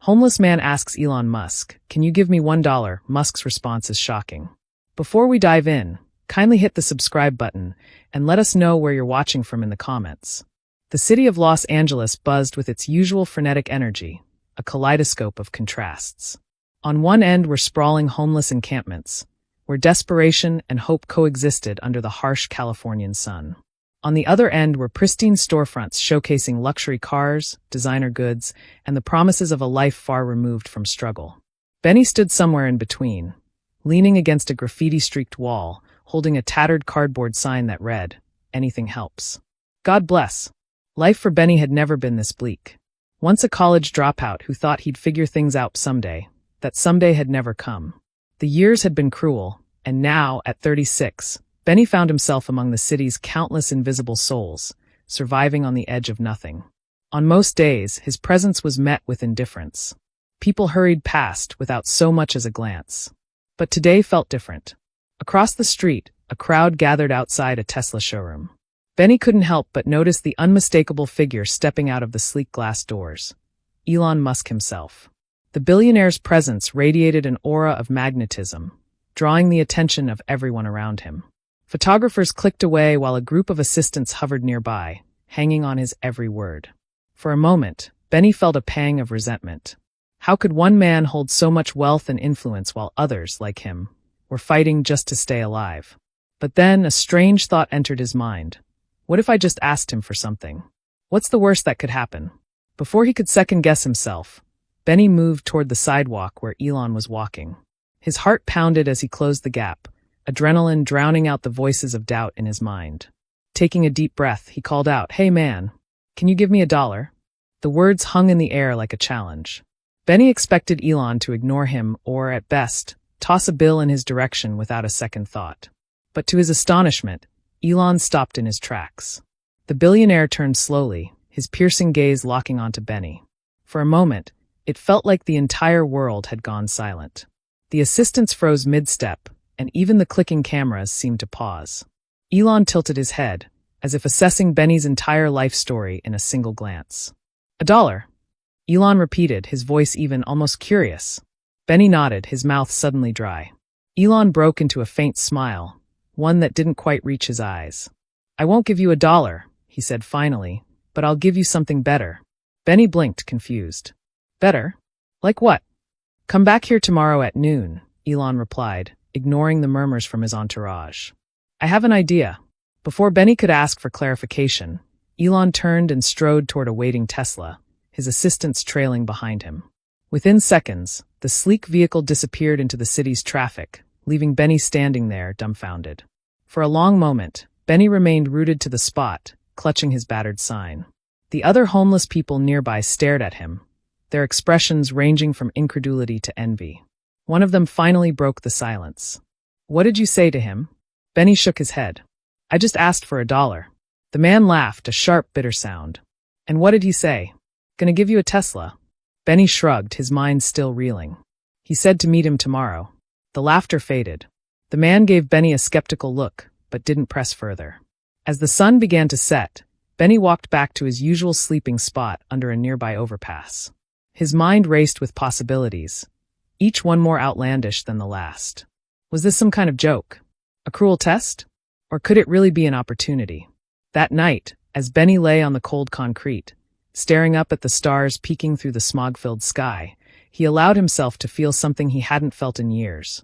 Homeless man asks Elon Musk, "Can you give me $1?" Musk's response is shocking. Before we dive in, kindly hit the subscribe button and let us know where you're watching from in the comments. The city of Los Angeles buzzed with its usual frenetic energy, a kaleidoscope of contrasts. On one end were sprawling homeless encampments, where desperation and hope coexisted under the harsh Californian sun. On the other end were pristine storefronts showcasing luxury cars, designer goods, and the promises of a life far removed from struggle. Benny stood somewhere in between, leaning against a graffiti-streaked wall, holding a tattered cardboard sign that read, "Anything helps." God bless. Life for Benny had never been this bleak. Once a college dropout who thought he'd figure things out someday, that someday had never come. The years had been cruel, and now, at 36, Benny found himself among the city's countless invisible souls, surviving on the edge of nothing. On most days, his presence was met with indifference. People hurried past without so much as a glance. But today felt different. Across the street, a crowd gathered outside a Tesla showroom. Benny couldn't help but notice the unmistakable figure stepping out of the sleek glass doors. Elon Musk himself. The billionaire's presence radiated an aura of magnetism, drawing the attention of everyone around him. Photographers clicked away while a group of assistants hovered nearby, hanging on his every word. For a moment, Benny felt a pang of resentment. How could one man hold so much wealth and influence while others, like him, were fighting just to stay alive? But then a strange thought entered his mind. What if I just asked him for something? What's the worst that could happen? Before he could second-guess himself, Benny moved toward the sidewalk where Elon was walking. His heart pounded as he closed the gap, adrenaline drowning out the voices of doubt in his mind. Taking a deep breath, he called out, "Hey man, can you give me $1?" The words hung in the air like a challenge. Benny expected Elon to ignore him or, at best, toss a bill in his direction without a second thought. But to his astonishment, Elon stopped in his tracks. The billionaire turned slowly, his piercing gaze locking onto Benny. For a moment, it felt like the entire world had gone silent. The assistants froze mid-step, and even the clicking cameras seemed to pause. Elon tilted his head, as if assessing Benny's entire life story in a single glance. $1. Elon repeated, his voice even almost curious. Benny nodded, his mouth suddenly dry. Elon broke into a faint smile, one that didn't quite reach his eyes. "I won't give you $1, he said finally, "but I'll give you something better." Benny blinked, confused. "Better? Like what?" "Come back here tomorrow at noon," Elon replied, ignoring the murmurs from his entourage. "I have an idea." Before Benny could ask for clarification, Elon turned and strode toward a waiting Tesla, his assistants trailing behind him. Within seconds, the sleek vehicle disappeared into the city's traffic, leaving Benny standing there, dumbfounded. For a long moment, Benny remained rooted to the spot, clutching his battered sign. The other homeless people nearby stared at him, their expressions ranging from incredulity to envy. One of them finally broke the silence. "What did you say to him?" Benny shook his head. "I just asked for $1. The man laughed, a sharp, bitter sound. "And what did he say?" "Gonna give you a Tesla." Benny shrugged, his mind still reeling. "He said to meet him tomorrow." The laughter faded. The man gave Benny a skeptical look, but didn't press further. As the sun began to set, Benny walked back to his usual sleeping spot under a nearby overpass. His mind raced with possibilities, each one more outlandish than the last. Was this some kind of joke? A cruel test? Or could it really be an opportunity? That night, as Benny lay on the cold concrete, staring up at the stars peeking through the smog-filled sky, he allowed himself to feel something he hadn't felt in years.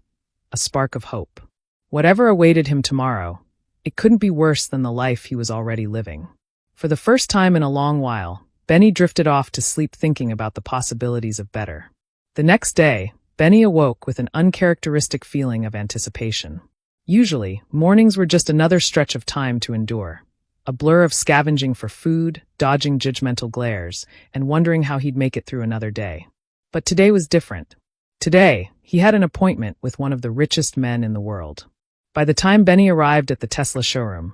A spark of hope. Whatever awaited him tomorrow, it couldn't be worse than the life he was already living. For the first time in a long while, Benny drifted off to sleep thinking about the possibilities of better. The next day, Benny awoke with an uncharacteristic feeling of anticipation. Usually, mornings were just another stretch of time to endure. A blur of scavenging for food, dodging judgmental glares, and wondering how he'd make it through another day. But today was different. Today, he had an appointment with one of the richest men in the world. By the time Benny arrived at the Tesla showroom,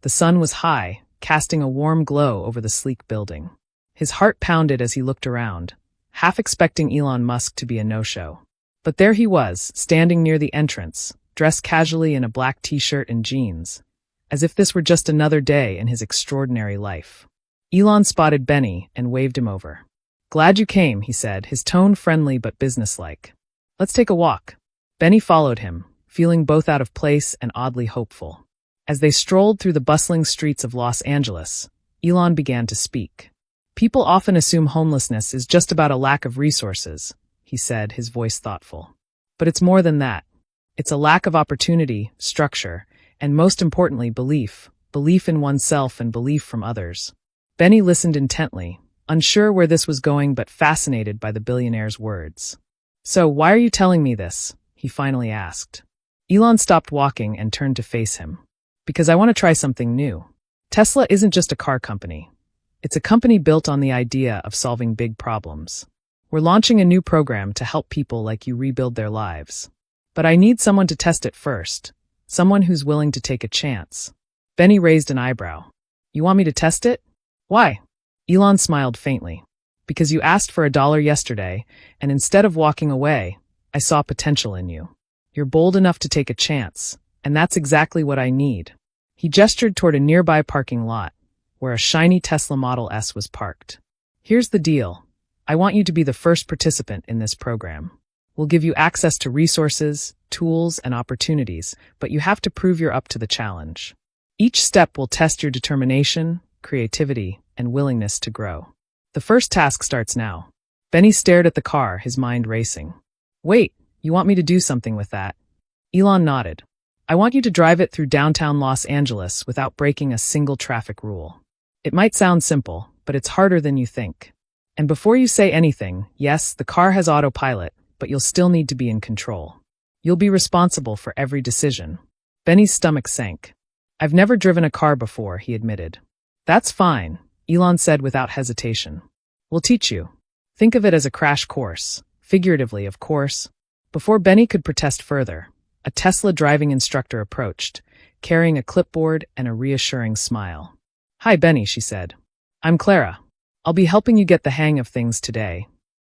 the sun was high, casting a warm glow over the sleek building. His heart pounded as he looked around, half expecting Elon Musk to be a no-show. But there he was, standing near the entrance, dressed casually in a black t-shirt and jeans, as if this were just another day in his extraordinary life. Elon spotted Benny and waved him over. Glad you came, he said, his tone friendly but businesslike. Let's take a walk. Benny followed him, feeling both out of place and oddly hopeful. As they strolled through the bustling streets of Los Angeles, Elon began to speak. People often assume homelessness is just about a lack of resources, he said, his voice thoughtful. But it's more than that. It's a lack of opportunity, structure, and most importantly, belief in oneself and belief from others. Benny listened intently, unsure where this was going but fascinated by the billionaire's words. So, why are you telling me this? He finally asked. Elon stopped walking and turned to face him. Because I want to try something new. Tesla isn't just a car company. It's a company built on the idea of solving big problems. We're launching a new program to help people like you rebuild their lives. But I need someone to test it first. Someone who's willing to take a chance. Benny raised an eyebrow. You want me to test it? Why? Elon smiled faintly. Because you asked for $1 yesterday, and instead of walking away, I saw potential in you. You're bold enough to take a chance, and that's exactly what I need. He gestured toward a nearby parking lot, where a shiny Tesla Model S was parked. Here's the deal. I want you to be the first participant in this program. We'll give you access to resources, tools, and opportunities, but you have to prove you're up to the challenge. Each step will test your determination, creativity, and willingness to grow. The first task starts now. Benny stared at the car, his mind racing. Wait, you want me to do something with that? Elon nodded. I want you to drive it through downtown Los Angeles without breaking a single traffic rule. It might sound simple, but it's harder than you think. And before you say anything, yes, the car has autopilot, but you'll still need to be in control. You'll be responsible for every decision. Benny's stomach sank. I've never driven a car before, he admitted. That's fine, Elon said without hesitation. We'll teach you. Think of it as a crash course, figuratively, of course. Before Benny could protest further, a Tesla driving instructor approached, carrying a clipboard and a reassuring smile. Hi, Benny, she said. I'm Clara. I'll be helping you get the hang of things today.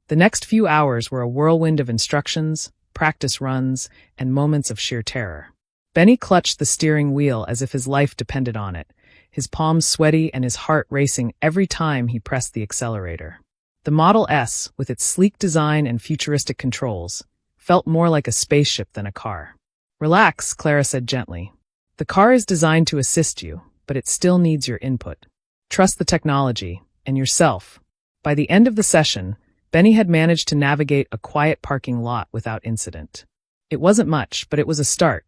The next few hours were a whirlwind of instructions, practice runs, and moments of sheer terror. Benny clutched the steering wheel as if his life depended on it, his palms sweaty and his heart racing every time he pressed the accelerator. The Model S, with its sleek design and futuristic controls, felt more like a spaceship than a car. Relax, Clara said gently. The car is designed to assist you, but it still needs your input. Trust the technology, and yourself. By the end of the session, Benny had managed to navigate a quiet parking lot without incident. It wasn't much, but it was a start.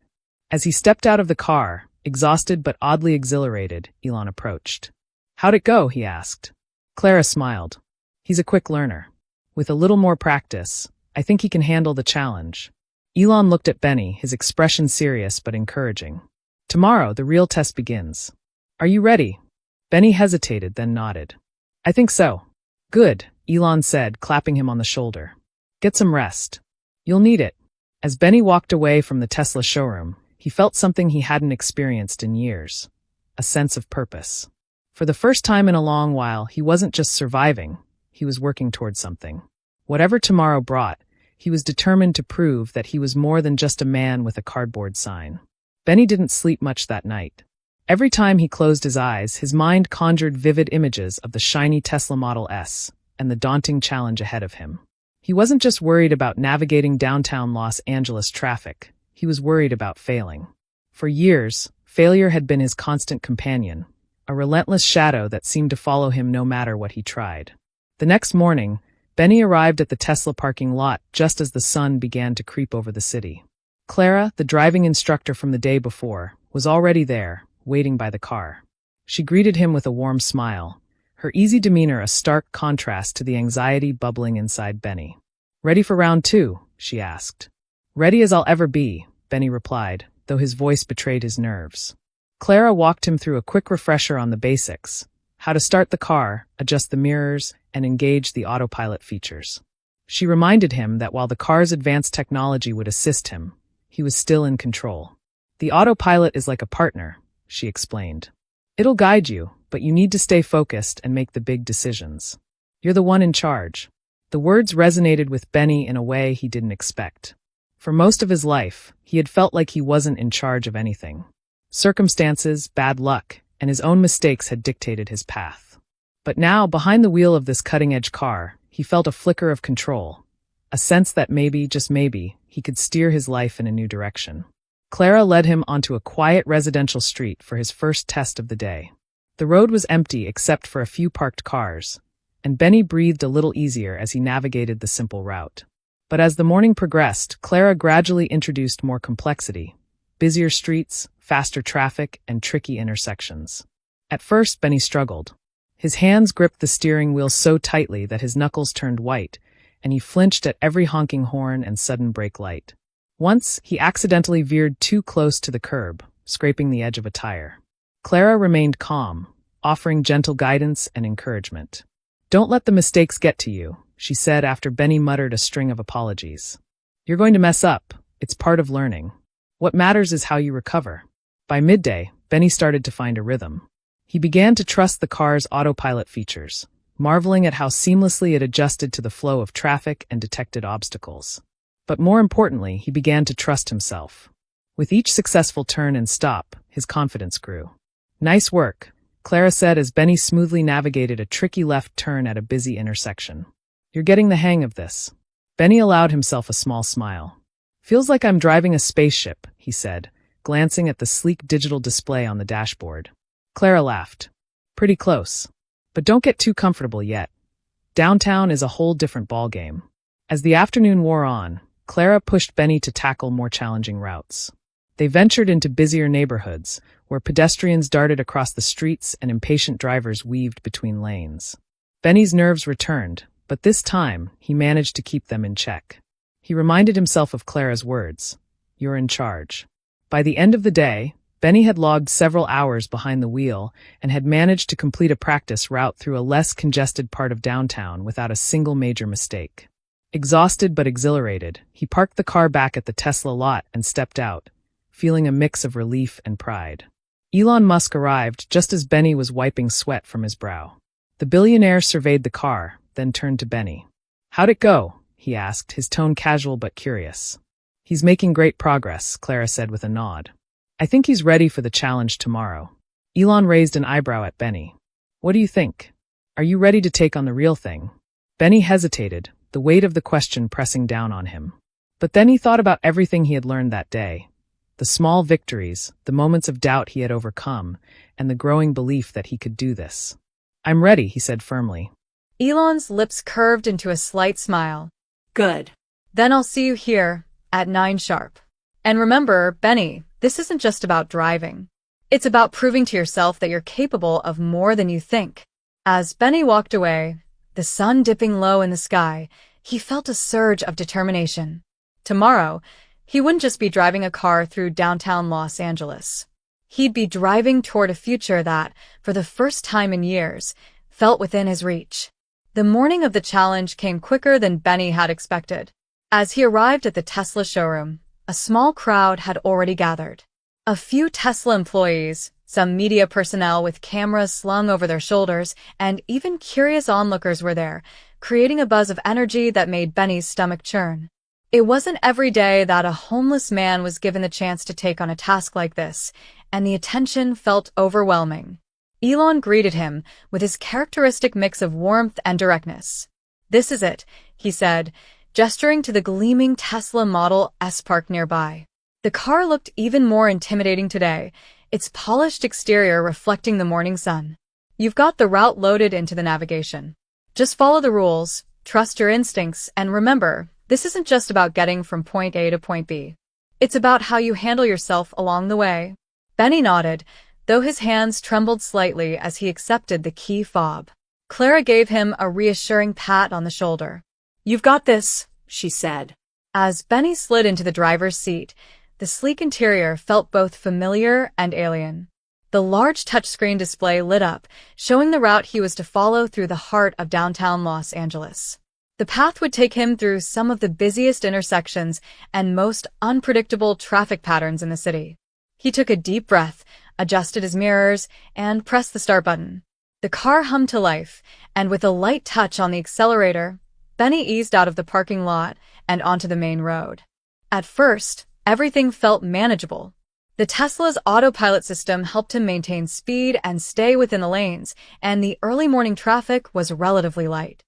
As he stepped out of the car, exhausted but oddly exhilarated, Elon approached. How'd it go? He asked. Clara smiled. He's a quick learner. With a little more practice, I think he can handle the challenge. Elon looked at Benny, his expression serious but encouraging. Tomorrow, the real test begins. Are you ready? Benny hesitated, then nodded. I think so. Good, Elon said, clapping him on the shoulder. Get some rest. You'll need it. As Benny walked away from the Tesla showroom, he felt something he hadn't experienced in years. A sense of purpose. For the first time in a long while, he wasn't just surviving, he was working towards something. Whatever tomorrow brought, he was determined to prove that he was more than just a man with a cardboard sign. Benny didn't sleep much that night. Every time he closed his eyes, his mind conjured vivid images of the shiny Tesla Model S and the daunting challenge ahead of him. He wasn't just worried about navigating downtown Los Angeles traffic. He was worried about failing. For years, failure had been his constant companion, a relentless shadow that seemed to follow him no matter what he tried. The next morning, Benny arrived at the Tesla parking lot just as the sun began to creep over the city. Clara, the driving instructor from the day before, was already there, waiting by the car. She greeted him with a warm smile, her easy demeanor a stark contrast to the anxiety bubbling inside Benny. Ready for round 2? She asked. Ready as I'll ever be, Benny replied, though his voice betrayed his nerves. Clara walked him through a quick refresher on the basics, how to start the car, adjust the mirrors, and engage the autopilot features. She reminded him that while the car's advanced technology would assist him, he was still in control. The autopilot is like a partner, she explained. It'll guide you, but you need to stay focused and make the big decisions. You're the one in charge. The words resonated with Benny in a way he didn't expect. For most of his life, he had felt like he wasn't in charge of anything. Circumstances, bad luck, and his own mistakes had dictated his path. But now, behind the wheel of this cutting-edge car, he felt a flicker of control, a sense that maybe, just maybe, he could steer his life in a new direction. Clara led him onto a quiet residential street for his first test of the day. The road was empty except for a few parked cars, and Benny breathed a little easier as he navigated the simple route. But as the morning progressed, Clara gradually introduced more complexity: busier streets, faster traffic, and tricky intersections. At first, Benny struggled. His hands gripped the steering wheel so tightly that his knuckles turned white, and he flinched at every honking horn and sudden brake light. Once, he accidentally veered too close to the curb, scraping the edge of a tire. Clara remained calm, offering gentle guidance and encouragement. "Don't let the mistakes get to you," she said after Benny muttered a string of apologies. "You're going to mess up. It's part of learning. What matters is how you recover." By midday, Benny started to find a rhythm. He began to trust the car's autopilot features, marveling at how seamlessly it adjusted to the flow of traffic and detected obstacles. But more importantly, he began to trust himself. With each successful turn and stop, his confidence grew. "Nice work," Clara said as Benny smoothly navigated a tricky left turn at a busy intersection. "You're getting the hang of this." Benny allowed himself a small smile. "Feels like I'm driving a spaceship," he said, glancing at the sleek digital display on the dashboard. Clara laughed. "Pretty close. But don't get too comfortable yet. Downtown is a whole different ballgame." As the afternoon wore on, Clara pushed Benny to tackle more challenging routes. They ventured into busier neighborhoods, where pedestrians darted across the streets and impatient drivers weaved between lanes. Benny's nerves returned, but this time he managed to keep them in check. He reminded himself of Clara's words, "You're in charge." By the end of the day, Benny had logged several hours behind the wheel and had managed to complete a practice route through a less congested part of downtown without a single major mistake. Exhausted but exhilarated, he parked the car back at the Tesla lot and stepped out, feeling a mix of relief and pride. Elon Musk arrived just as Benny was wiping sweat from his brow. The billionaire surveyed the car, then turned to Benny. "How'd it go?" he asked, his tone casual but curious. "He's making great progress," Clara said with a nod. "I think he's ready for the challenge tomorrow." Elon raised an eyebrow at Benny. "What do you think? Are you ready to take on the real thing?" Benny hesitated, the weight of the question pressing down on him. But then he thought about everything he had learned that day. The small victories, the moments of doubt he had overcome, and the growing belief that he could do this. "I'm ready," he said firmly. Elon's lips curved into a slight smile. "Good. Then I'll see you here at 9 sharp. And remember, Benny, this isn't just about driving. It's about proving to yourself that you're capable of more than you think." As Benny walked away, the sun dipping low in the sky, he felt a surge of determination. Tomorrow, he wouldn't just be driving a car through downtown Los Angeles. He'd be driving toward a future that, for the first time in years, felt within his reach. The morning of the challenge came quicker than Benny had expected. As he arrived at the Tesla showroom, a small crowd had already gathered. A few Tesla employees, some media personnel with cameras slung over their shoulders, and even curious onlookers were there, creating a buzz of energy that made Benny's stomach churn. It wasn't every day that a homeless man was given the chance to take on a task like this, and the attention felt overwhelming. Elon greeted him with his characteristic mix of warmth and directness. "This is it," he said, gesturing to the gleaming Tesla Model S parked nearby. The car looked even more intimidating today, its polished exterior reflecting the morning sun. "You've got the route loaded into the navigation. Just follow the rules, trust your instincts, and remember, this isn't just about getting from point A to point B. It's about how you handle yourself along the way." Benny nodded, though his hands trembled slightly as he accepted the key fob. Clara gave him a reassuring pat on the shoulder. "You've got this," she said. As Benny slid into the driver's seat, the sleek interior felt both familiar and alien. The large touchscreen display lit up, showing the route he was to follow through the heart of downtown Los Angeles. The path would take him through some of the busiest intersections and most unpredictable traffic patterns in the city. He took a deep breath, adjusted his mirrors, and pressed the start button. The car hummed to life, and with a light touch on the accelerator, Benny eased out of the parking lot and onto the main road. At first, everything felt manageable. The Tesla's autopilot system helped him maintain speed and stay within the lanes, and the early morning traffic was relatively light.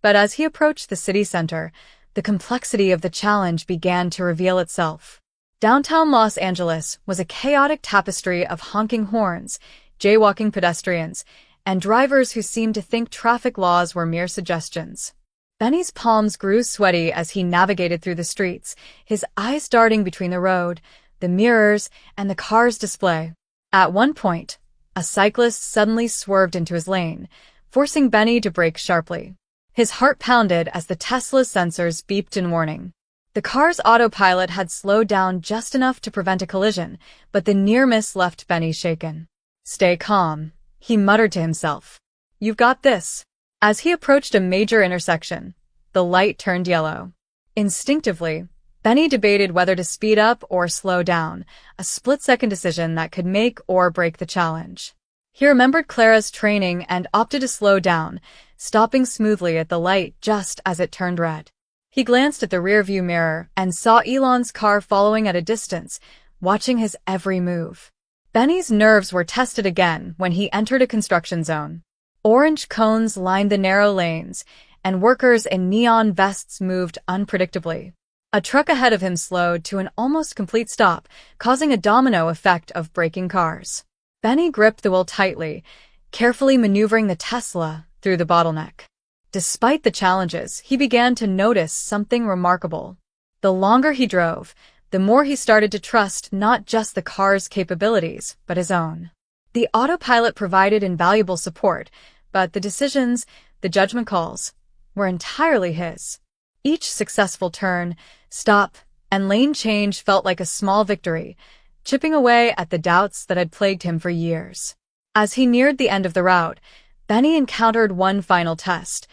But as he approached the city center, the complexity of the challenge began to reveal itself. Downtown Los Angeles was a chaotic tapestry of honking horns, jaywalking pedestrians, and drivers who seemed to think traffic laws were mere suggestions. Benny's palms grew sweaty as he navigated through the streets, his eyes darting between the road, the mirrors, and the car's display. At one point, a cyclist suddenly swerved into his lane, forcing Benny to brake sharply. His heart pounded as the Tesla's sensors beeped in warning. The car's autopilot had slowed down just enough to prevent a collision, but the near miss left Benny shaken. "Stay calm," he muttered to himself. "You've got this." As he approached a major intersection, the light turned yellow. Instinctively, Benny debated whether to speed up or slow down, a split-second decision that could make or break the challenge. He remembered Clara's training and opted to slow down, stopping smoothly at the light just as it turned red. He glanced at the rearview mirror and saw Elon's car following at a distance, watching his every move. Benny's nerves were tested again when he entered a construction zone. Orange cones lined the narrow lanes, and workers in neon vests moved unpredictably. A truck ahead of him slowed to an almost complete stop, causing a domino effect of braking cars. Benny gripped the wheel tightly, carefully maneuvering the Tesla through the bottleneck. Despite the challenges, he began to notice something remarkable. The longer he drove, the more he started to trust not just the car's capabilities, but his own. The autopilot provided invaluable support, but the decisions, the judgment calls, were entirely his. Each successful turn, stop, and lane change felt like a small victory, chipping away at the doubts that had plagued him for years. As he neared the end of the route, Benny encountered one final test,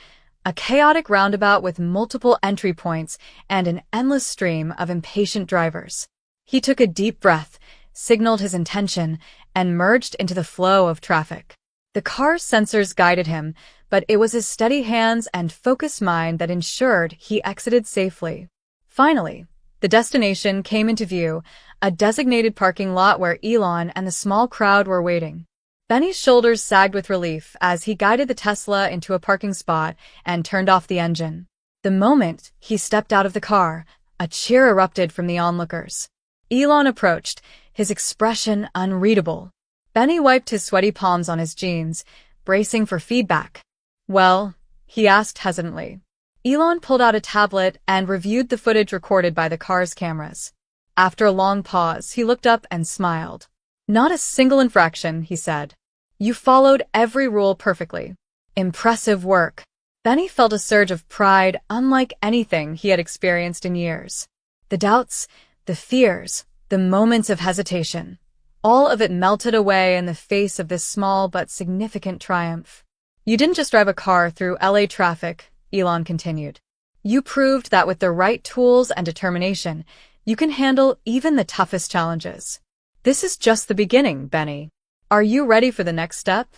a chaotic roundabout with multiple entry points and an endless stream of impatient drivers. He took a deep breath, signaled his intention, and merged into the flow of traffic. The car's sensors guided him, but it was his steady hands and focused mind that ensured he exited safely. Finally, the destination came into view, a designated parking lot where Elon and the small crowd were waiting. Benny's shoulders sagged with relief as he guided the Tesla into a parking spot and turned off the engine. The moment he stepped out of the car, a cheer erupted from the onlookers. Elon approached, his expression unreadable. Benny wiped his sweaty palms on his jeans, bracing for feedback. "Well?" he asked hesitantly. Elon pulled out a tablet and reviewed the footage recorded by the car's cameras. After a long pause, he looked up and smiled. "Not a single infraction," he said. "You followed every rule perfectly. Impressive work." Benny felt a surge of pride unlike anything he had experienced in years. The doubts, the fears, the moments of hesitation, all of it melted away in the face of this small but significant triumph. "You didn't just drive a car through LA traffic," Elon continued. "You proved that with the right tools and determination, you can handle even the toughest challenges. This is just the beginning, Benny. Are you ready for the next step?"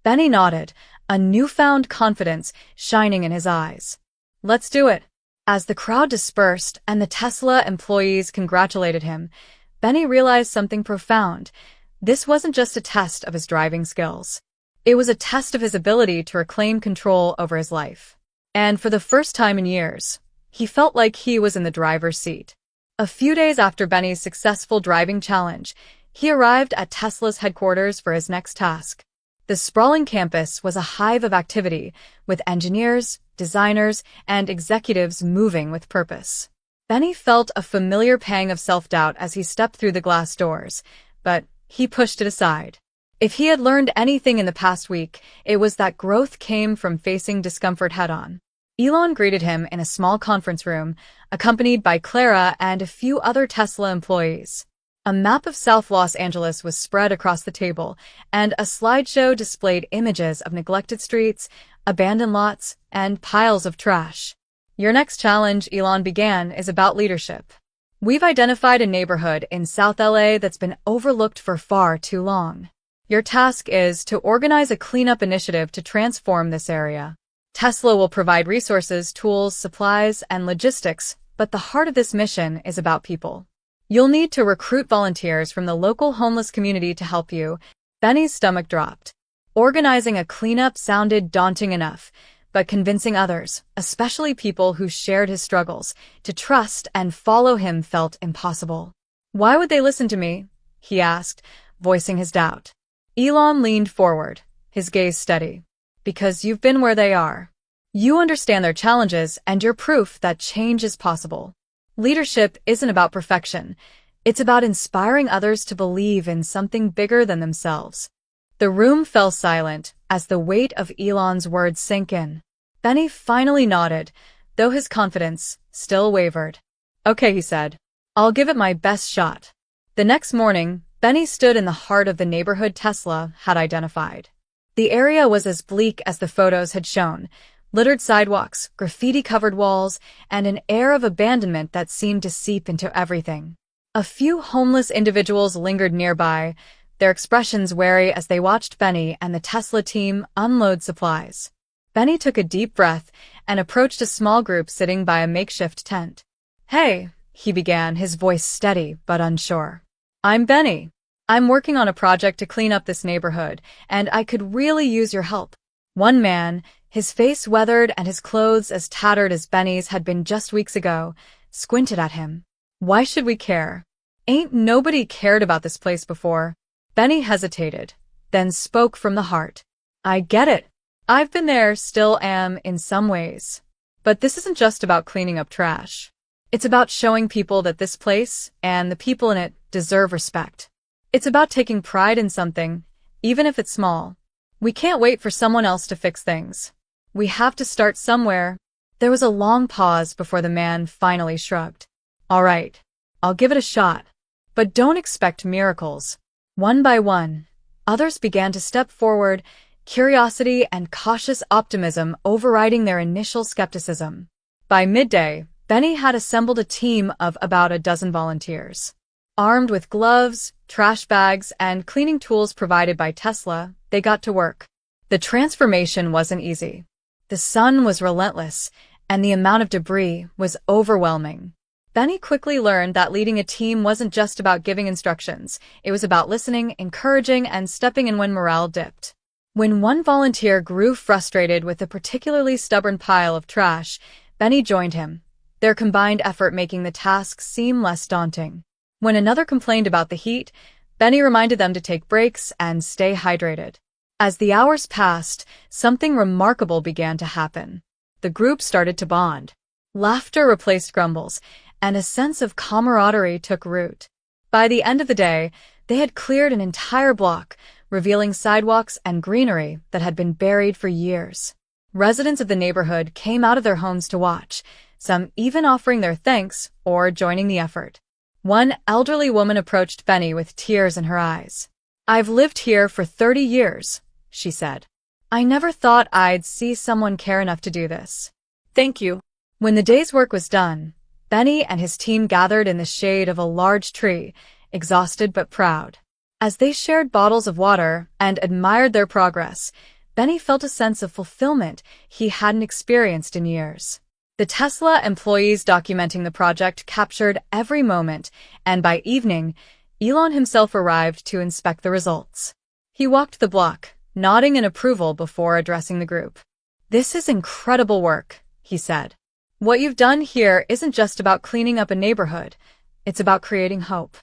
Benny nodded, a newfound confidence shining in his eyes. "Let's do it." As the crowd dispersed and the Tesla employees congratulated him, Benny realized something profound. This wasn't just a test of his driving skills. It was a test of his ability to reclaim control over his life. And for the first time in years, he felt like he was in the driver's seat. A few days after Benny's successful driving challenge, he arrived at Tesla's headquarters for his next task. The sprawling campus was a hive of activity, with engineers, designers, and executives moving with purpose. Benny felt a familiar pang of self-doubt as he stepped through the glass doors, but he pushed it aside. If he had learned anything in the past week, it was that growth came from facing discomfort head-on. Elon greeted him in a small conference room, accompanied by Clara and a few other Tesla employees. A map of South Los Angeles was spread across the table, and a slideshow displayed images of neglected streets, abandoned lots, and piles of trash. "Your next challenge," Elon began, "is about leadership. We've identified a neighborhood in South LA that's been overlooked for far too long. Your task is to organize a cleanup initiative to transform this area. Tesla will provide resources, tools, supplies, and logistics, but the heart of this mission is about people. You'll need to recruit volunteers from the local homeless community to help you." Benny's stomach dropped. Organizing a cleanup sounded daunting enough, but convincing others, especially people who shared his struggles, to trust and follow him felt impossible. Why would they listen to me? He asked, voicing his doubt. Elon leaned forward, his gaze steady. Because you've been where they are. You understand their challenges, and you're proof that change is possible. Leadership isn't about perfection. It's about inspiring others to believe in something bigger than themselves. The room fell silent as the weight of Elon's words sank in. Benny finally nodded, though his confidence still wavered. Okay, he said. I'll give it my best shot. The next morning, Benny stood in the heart of the neighborhood Tesla had identified. The area was as bleak as the photos had shown, littered sidewalks, graffiti-covered walls, and an air of abandonment that seemed to seep into everything. A few homeless individuals lingered nearby, their expressions wary as they watched Benny and the Tesla team unload supplies. Benny took a deep breath and approached a small group sitting by a makeshift tent. Hey, he began, his voice steady but unsure. I'm Benny. I'm working on a project to clean up this neighborhood, and I could really use your help. One man, his face weathered and his clothes as tattered as Benny's had been just weeks ago, squinted at him. Why should we care? Ain't nobody cared about this place before. Benny hesitated, then spoke from the heart. I get it. I've been there, still am in some ways. But this isn't just about cleaning up trash. It's about showing people that this place, and the people in it, deserve respect. It's about taking pride in something, even if it's small. We can't wait for someone else to fix things. We have to start somewhere. There was a long pause before the man finally shrugged. All right, I'll give it a shot. But don't expect miracles. One by one, others began to step forward, curiosity and cautious optimism overriding their initial skepticism. By midday, Benny had assembled a team of about a dozen volunteers. Armed with gloves, trash bags, and cleaning tools provided by Tesla, they got to work. The transformation wasn't easy. The sun was relentless, and the amount of debris was overwhelming. Benny quickly learned that leading a team wasn't just about giving instructions. It was about listening, encouraging, and stepping in when morale dipped. When one volunteer grew frustrated with a particularly stubborn pile of trash, Benny joined him, their combined effort making the task seem less daunting. When another complained about the heat, Benny reminded them to take breaks and stay hydrated. As the hours passed, something remarkable began to happen. The group started to bond. Laughter replaced grumbles, and a sense of camaraderie took root. By the end of the day, they had cleared an entire block, revealing sidewalks and greenery that had been buried for years. Residents of the neighborhood came out of their homes to watch, some even offering their thanks or joining the effort. One elderly woman approached Benny with tears in her eyes. I've lived here for 30 years, she said. I never thought I'd see someone care enough to do this. Thank you. When the day's work was done, Benny and his team gathered in the shade of a large tree, exhausted but proud. As they shared bottles of water and admired their progress, Benny felt a sense of fulfillment he hadn't experienced in years. The Tesla employees documenting the project captured every moment, and by evening, Elon himself arrived to inspect the results. He walked the block, nodding in approval before addressing the group. This is incredible work, he said. What you've done here isn't just about cleaning up a neighborhood, it's about creating hope.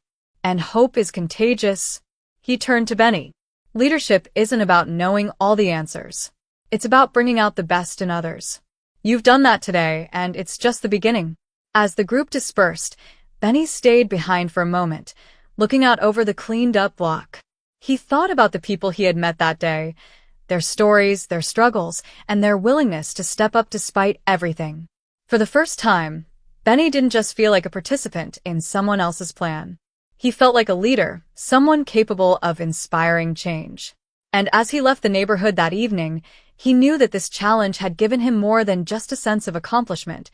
And hope is contagious. He turned to Benny. Leadership isn't about knowing all the answers. It's about bringing out the best in others. You've done that today, and it's just the beginning. As the group dispersed, Benny stayed behind for a moment, looking out over the cleaned-up block. He thought about the people he had met that day, their stories, their struggles, and their willingness to step up despite everything. For the first time, Benny didn't just feel like a participant in someone else's plan. He felt like a leader, someone capable of inspiring change. And as he left the neighborhood that evening, he knew that this challenge had given him more than just a sense of accomplishment.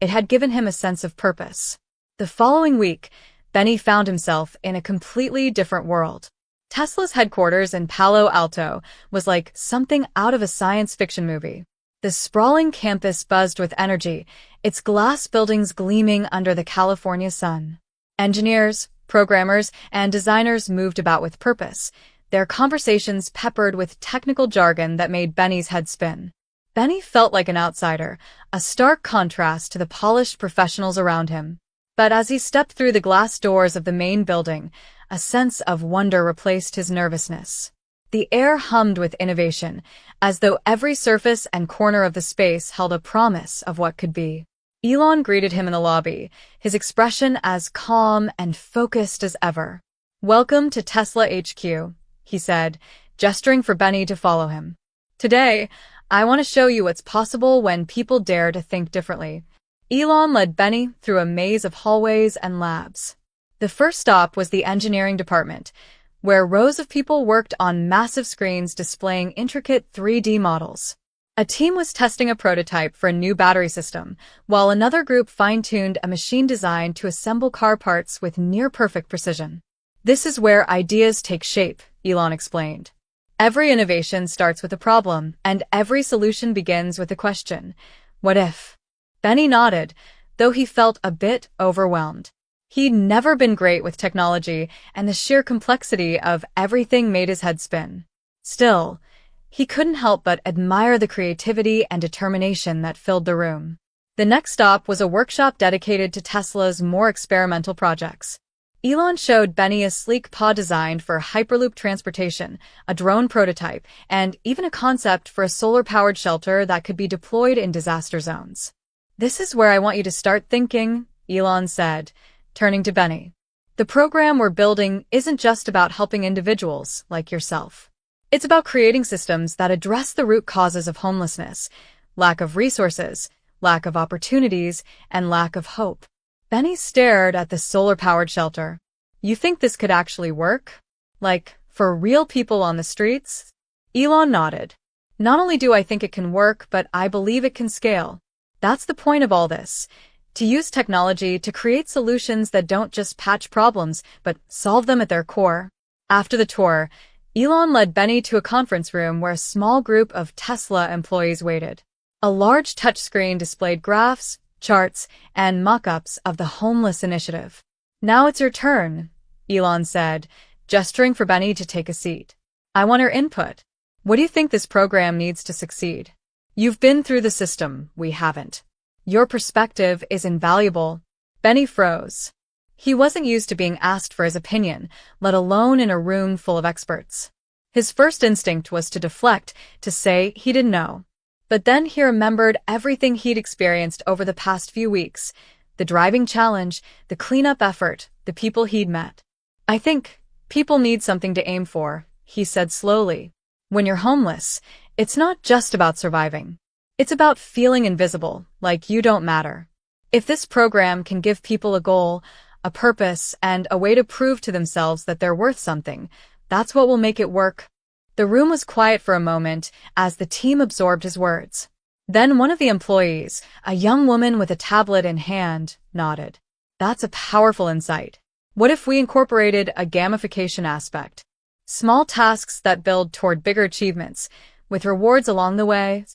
It had given him a sense of purpose. The following week, Benny found himself in a completely different world. Tesla's headquarters in Palo Alto was like something out of a science fiction movie. The sprawling campus buzzed with energy, its glass buildings gleaming under the California sun. Engineers, programmers, and designers moved about with purpose, their conversations peppered with technical jargon that made Benny's head spin. Benny felt like an outsider, a stark contrast to the polished professionals around him. But as he stepped through the glass doors of the main building, a sense of wonder replaced his nervousness. The air hummed with innovation, as though every surface and corner of the space held a promise of what could be. Elon greeted him in the lobby, his expression as calm and focused as ever. "Welcome to Tesla HQ," he said, gesturing for Benny to follow him. "Today, I want to show you what's possible when people dare to think differently." Elon led Benny through a maze of hallways and labs. The first stop was the engineering department, where rows of people worked on massive screens displaying intricate 3D models. A team was testing a prototype for a new battery system, while another group fine-tuned a machine designed to assemble car parts with near-perfect precision. "This is where ideas take shape," Elon explained. "Every innovation starts with a problem, and every solution begins with a question. What if?" Benny nodded, though he felt a bit overwhelmed. He'd never been great with technology, and the sheer complexity of everything made his head spin. Still, he couldn't help but admire the creativity and determination that filled the room. The next stop was a workshop dedicated to Tesla's more experimental projects. Elon showed Benny a sleek pod designed for Hyperloop transportation, a drone prototype, and even a concept for a solar-powered shelter that could be deployed in disaster zones. "This is where I want you to start thinking," Elon said, turning to Benny. "The program we're building isn't just about helping individuals like yourself. It's about creating systems that address the root causes of homelessness, lack of resources, lack of opportunities, and lack of hope." Benny stared at the solar-powered shelter. "You think this could actually work? Like, for real people on the streets?" Elon nodded. "Not only do I think it can work, but I believe it can scale. That's the point of all this. To use technology to create solutions that don't just patch problems, but solve them at their core." After the tour, Elon led Benny to a conference room where a small group of Tesla employees waited. A large touchscreen displayed graphs, charts, and mock-ups of the homeless initiative. "Now it's your turn," Elon said, gesturing for Benny to take a seat. "I want your input. What do you think this program needs to succeed? You've been through the system, we haven't. Your perspective is invaluable." Benny froze. He wasn't used to being asked for his opinion, let alone in a room full of experts. His first instinct was to deflect, to say he didn't know. But then he remembered everything he'd experienced over the past few weeks, the driving challenge, the cleanup effort, the people he'd met. "I think people need something to aim for," he said slowly. "When you're homeless, it's not just about surviving. It's about feeling invisible, like you don't matter. If this program can give people a goal, a purpose, and a way to prove to themselves that they're worth something, that's what will make it work." The room was quiet for a moment as the team absorbed his words. Then one of the employees, a young woman with a tablet in hand, nodded. "That's a powerful insight. What if we incorporated a gamification aspect? Small tasks that build toward bigger achievements, with rewards along the way?"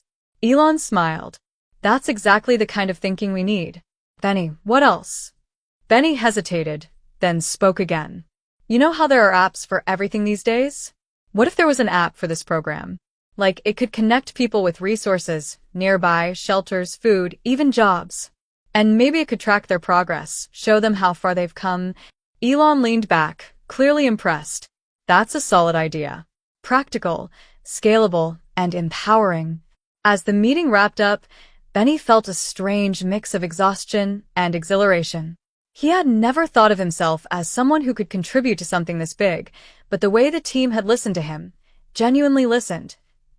Elon smiled. "That's exactly the kind of thinking we need." "Benny, what else?" Benny hesitated, then spoke again. "You know how there are apps for everything these days? What if there was an app for this program? Like, it could connect people with resources, nearby, shelters, food, even jobs. And maybe it could track their progress, show them how far they've come." Elon leaned back, clearly impressed. "That's a solid idea. Practical, scalable, and empowering." As the meeting wrapped up, Benny felt a strange mix of exhaustion and exhilaration. He had never thought of himself as someone who could contribute to something this big, but the way the team had listened to him, genuinely listened,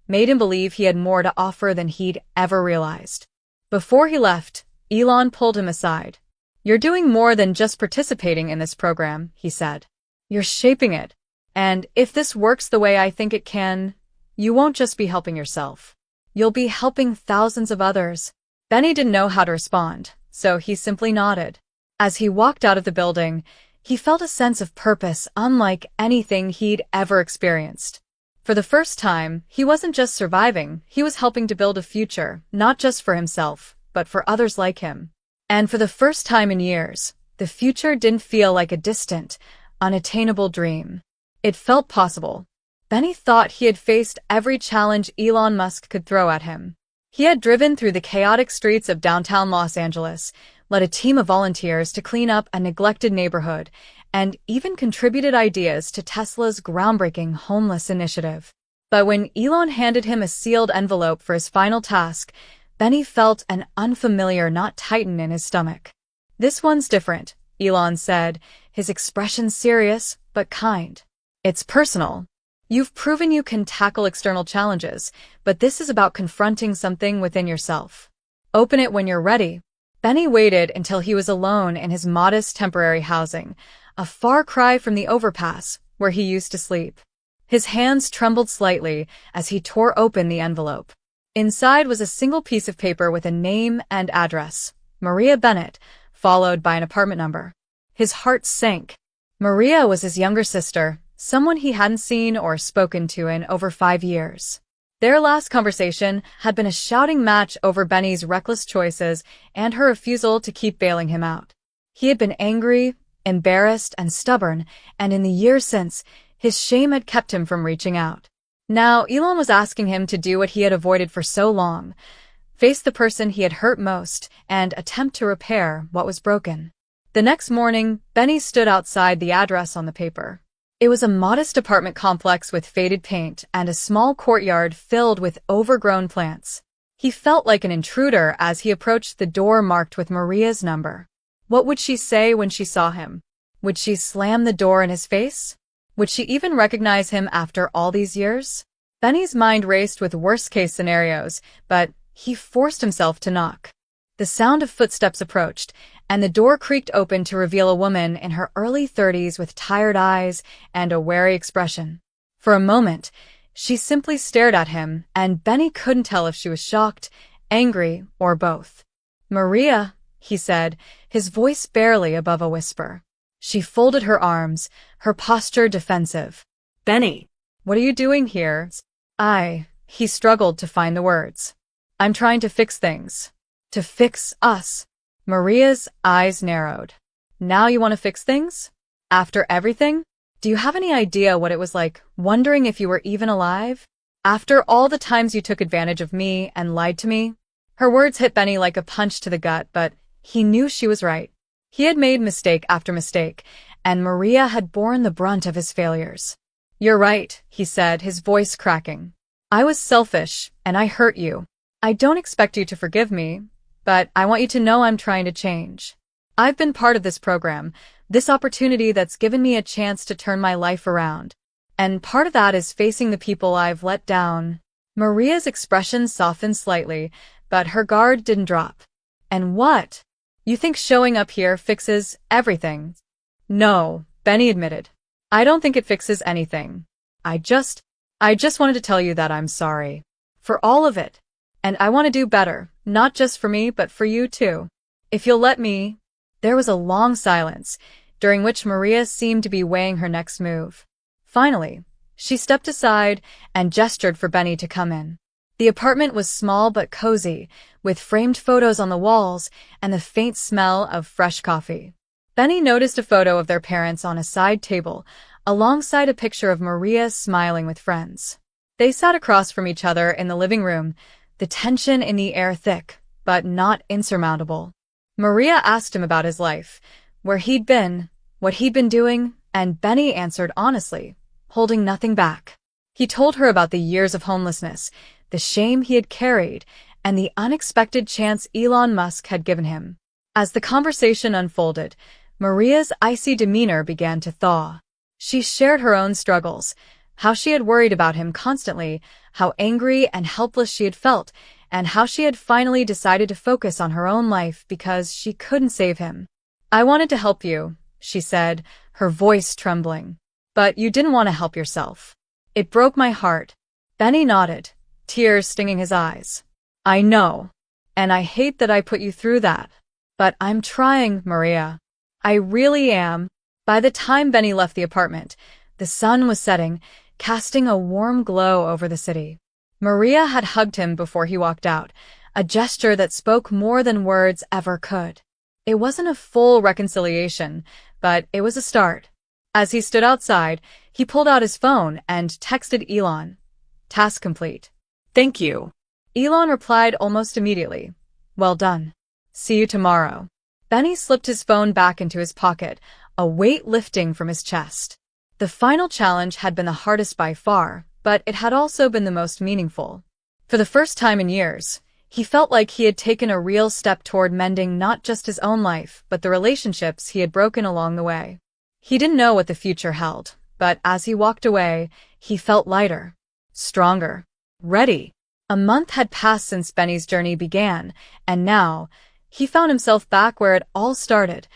made him believe he had more to offer than he'd ever realized. Before he left, Elon pulled him aside. "You're doing more than just participating in this program," he said. "You're shaping it. And if this works the way I think it can, you won't just be helping yourself. You'll be helping thousands of others." Benny didn't know how to respond, so he simply nodded. As he walked out of the building, he felt a sense of purpose unlike anything he'd ever experienced. For the first time, he wasn't just surviving, he was helping to build a future, not just for himself, but for others like him. And for the first time in years, the future didn't feel like a distant, unattainable dream. It felt possible. Benny thought he had faced every challenge Elon Musk could throw at him. He had driven through the chaotic streets of downtown Los Angeles, led a team of volunteers to clean up a neglected neighborhood, and even contributed ideas to Tesla's groundbreaking homeless initiative. But when Elon handed him a sealed envelope for his final task, Benny felt an unfamiliar knot tighten in his stomach. "This one's different," Elon said, his expression serious but kind. "It's personal. You've proven you can tackle external challenges, but this is about confronting something within yourself. Open it when you're ready." Benny waited until he was alone in his modest temporary housing, a far cry from the overpass where he used to sleep. His hands trembled slightly as he tore open the envelope. Inside was a single piece of paper with a name and address, Maria Bennett, followed by an apartment number. His heart sank. Maria was his younger sister, someone he hadn't seen or spoken to in over 5 years. Their last conversation had been a shouting match over Benny's reckless choices and her refusal to keep bailing him out. He had been angry, embarrassed, and stubborn, and in the years since, his shame had kept him from reaching out. Now, Elon was asking him to do what he had avoided for so long, face the person he had hurt most, and attempt to repair what was broken. The next morning, Benny stood outside the address on the paper. It was a modest apartment complex with faded paint and a small courtyard filled with overgrown plants. He felt like an intruder as he approached the door marked with Maria's number. What would she say when she saw him? Would she slam the door in his face? Would she even recognize him after all these years? Benny's mind raced with worst-case scenarios, but he forced himself to knock. The sound of footsteps approached, and the door creaked open to reveal a woman in her early 30s with tired eyes and a wary expression. For a moment, she simply stared at him, and Benny couldn't tell if she was shocked, angry, or both. "Maria," he said, his voice barely above a whisper. She folded her arms, her posture defensive. "Benny, what are you doing here?" He struggled to find the words. "I'm trying to fix things." "To fix us?" Maria's eyes narrowed. "Now you want to fix things? After everything? Do you have any idea what it was like, wondering if you were even alive? After all the times you took advantage of me and lied to me?" Her words hit Benny like a punch to the gut, but he knew she was right. He had made mistake after mistake, and Maria had borne the brunt of his failures. "You're right," he said, his voice cracking. "I was selfish, and I hurt you. I don't expect you to forgive me, but I want you to know I'm trying to change. I've been part of this program, this opportunity that's given me a chance to turn my life around. And part of that is facing the people I've let down." Maria's expression softened slightly, but her guard didn't drop. "And what? You think showing up here fixes everything?" "No," Benny admitted. "I don't think it fixes anything. I just wanted to tell you that I'm sorry. For all of it. And I want to do better, not just for me but for you too. If you'll let me." There was a long silence, during which Maria seemed to be weighing her next move. Finally, she stepped aside and gestured for Benny to come in. The apartment was small but cozy, with framed photos on the walls and the faint smell of fresh coffee. Benny noticed a photo of their parents on a side table, alongside a picture of Maria smiling with friends. They sat across from each other in the living room, the tension in the air thick, but not insurmountable. Maria asked him about his life, where he'd been, what he'd been doing, and Benny answered honestly, holding nothing back. He told her about the years of homelessness, the shame he had carried, and the unexpected chance Elon Musk had given him. As the conversation unfolded, Maria's icy demeanor began to thaw. She shared her own struggles, how she had worried about him constantly, how angry and helpless she had felt, and how she had finally decided to focus on her own life because she couldn't save him. "I wanted to help you," she said, her voice trembling. "But you didn't want to help yourself. It broke my heart." Benny nodded, tears stinging his eyes. "I know, and I hate that I put you through that. But I'm trying, Maria. I really am." By the time Benny left the apartment, the sun was setting, casting a warm glow over the city. Maria had hugged him before he walked out, a gesture that spoke more than words ever could. It wasn't a full reconciliation, but it was a start. As he stood outside, he pulled out his phone and texted Elon. "Task complete. Thank you." Elon replied almost immediately. Well done. See you tomorrow. Benny slipped his phone back into his pocket, a weight lifting from his chest. The final challenge had been the hardest by far, but it had also been the most meaningful. For the first time in years, he felt like he had taken a real step toward mending not just his own life, but the relationships he had broken along the way. He didn't know what the future held, but as he walked away, he felt lighter, stronger, ready. A month had passed since Benny's journey began, and now, he found himself back where it all started,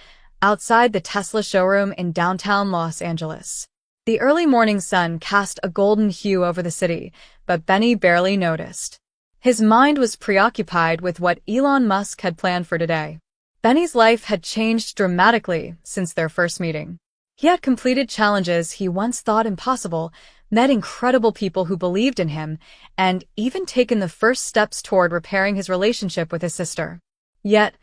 outside the Tesla showroom in downtown Los Angeles. The early morning sun cast a golden hue over the city, but Benny barely noticed. His mind was preoccupied with what Elon Musk had planned for today. Benny's life had changed dramatically since their first meeting. He had completed challenges he once thought impossible, met incredible people who believed in him, and even taken the first steps toward repairing his relationship with his sister. Yet,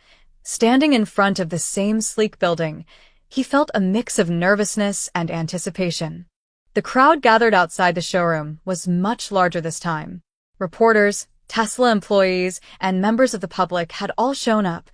standing in front of the same sleek building, he felt a mix of nervousness and anticipation. The crowd gathered outside the showroom was much larger this time. Reporters, Tesla employees, and members of the public had all shown up,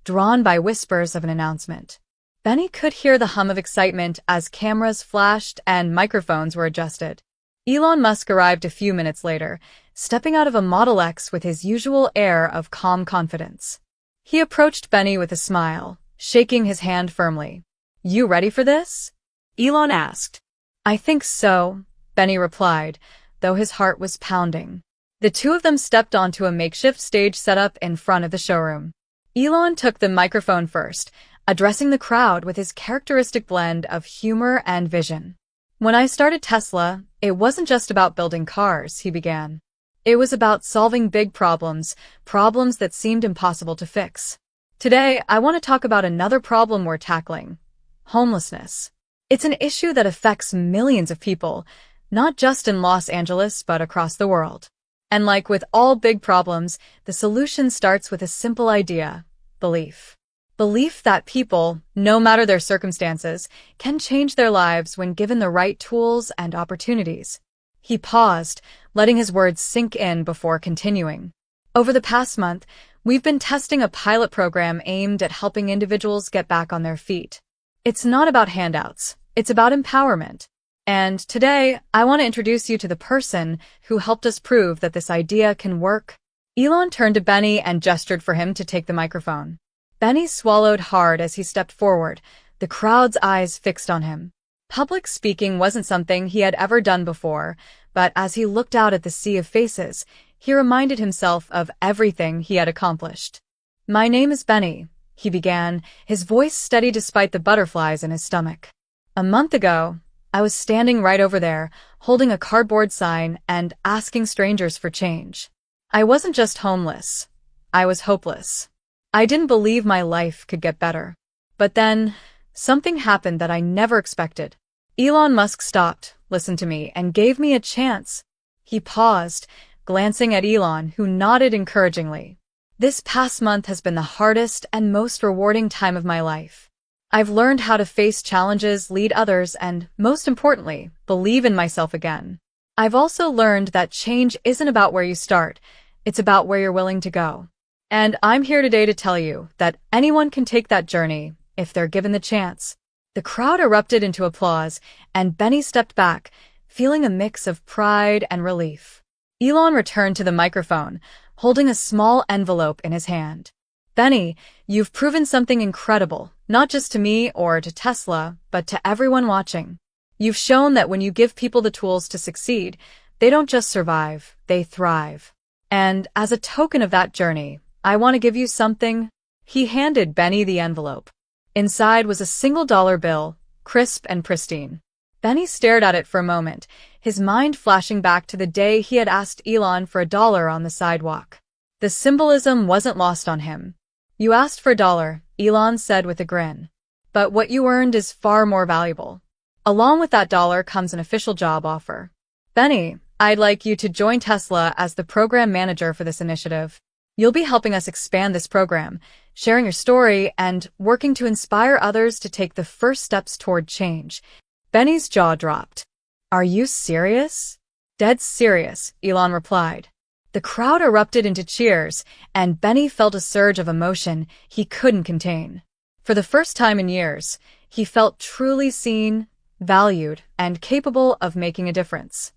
drawn by whispers of an announcement. Benny could hear the hum of excitement as cameras flashed and microphones were adjusted. Elon Musk arrived a few minutes later, stepping out of a Model X with his usual air of calm confidence. He approached Benny with a smile, shaking his hand firmly. "You ready for this?" Elon asked. "I think so," Benny replied, though his heart was pounding. The two of them stepped onto a makeshift stage set up in front of the showroom. Elon took the microphone first, addressing the crowd with his characteristic blend of humor and vision. "When I started Tesla, it wasn't just about building cars," he began. "It was about solving big problems that seemed impossible to fix. Today, I want to talk about another problem we're tackling: homelessness. It's an issue that affects millions of people, not just in Los Angeles but across the world. And like with all big problems, the solution starts with a simple idea: belief. Belief that people, no matter their circumstances, can change their lives when given the right tools and opportunities." He paused, letting his words sink in before continuing. "Over the past month, we've been testing a pilot program aimed at helping individuals get back on their feet. It's not about handouts, it's about empowerment. And today, I want to introduce you to the person who helped us prove that this idea can work." Elon turned to Benny and gestured for him to take the microphone. Benny swallowed hard as he stepped forward, the crowd's eyes fixed on him. Public speaking wasn't something he had ever done before, but as he looked out at the sea of faces, he reminded himself of everything he had accomplished. "My name is Benny," he began, his voice steady despite the butterflies in his stomach. "A month ago, I was standing right over there, holding a cardboard sign and asking strangers for change. I wasn't just homeless. I was hopeless. I didn't believe my life could get better. But then, something happened that I never expected. Elon Musk stopped, listened to me, and gave me a chance." He paused, glancing at Elon, who nodded encouragingly. "This past month has been the hardest and most rewarding time of my life. I've learned how to face challenges, lead others, and, most importantly, believe in myself again. I've also learned that change isn't about where you start, it's about where you're willing to go. And I'm here today to tell you that anyone can take that journey if they're given the chance." The crowd erupted into applause, and Benny stepped back, feeling a mix of pride and relief. Elon returned to the microphone, holding a small envelope in his hand. "Benny, you've proven something incredible, not just to me or to Tesla, but to everyone watching. You've shown that when you give people the tools to succeed, they don't just survive, they thrive. And as a token of that journey, I want to give you something." He handed Benny the envelope. Inside was a $1 bill, crisp and pristine. Benny stared at it for a moment, his mind flashing back to the day he had asked Elon for $1 on the sidewalk. The symbolism wasn't lost on him. "You asked for $1, Elon said with a grin. "But what you earned is far more valuable. Along with that $1 comes an official job offer. Benny, I'd like you to join Tesla as the program manager for this initiative. You'll be helping us expand this program, sharing your story, and working to inspire others to take the first steps toward change." Benny's jaw dropped. "Are you serious?" "Dead serious," Elon replied. The crowd erupted into cheers, and Benny felt a surge of emotion he couldn't contain. For the first time in years, he felt truly seen, valued, and capable of making a difference.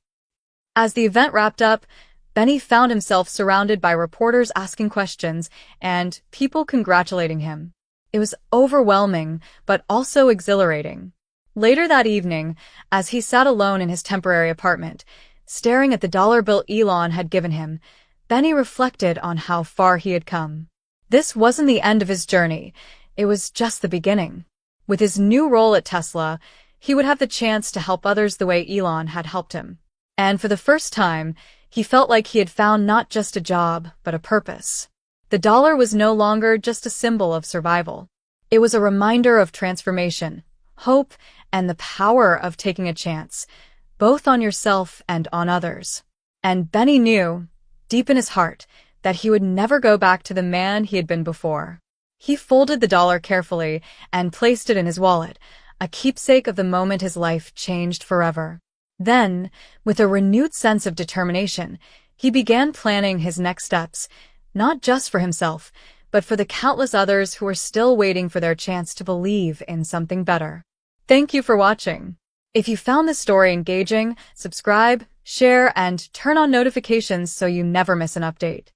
As the event wrapped up, Benny found himself surrounded by reporters asking questions and people congratulating him. It was overwhelming, but also exhilarating. Later that evening, as he sat alone in his temporary apartment, staring at the dollar bill Elon had given him, Benny reflected on how far he had come. This wasn't the end of his journey, it was just the beginning. With his new role at Tesla, he would have the chance to help others the way Elon had helped him. And for the first time, he felt like he had found not just a job, but a purpose. The dollar was no longer just a symbol of survival. It was a reminder of transformation, hope, and the power of taking a chance, both on yourself and on others. And Benny knew, deep in his heart, that he would never go back to the man he had been before. He folded the dollar carefully and placed it in his wallet, a keepsake of the moment his life changed forever. Then, with a renewed sense of determination, he began planning his next steps, not just for himself, but for the countless others who were still waiting for their chance to believe in something better. Thank you for watching. If you found this story engaging, subscribe, share, and turn on notifications so you never miss an update.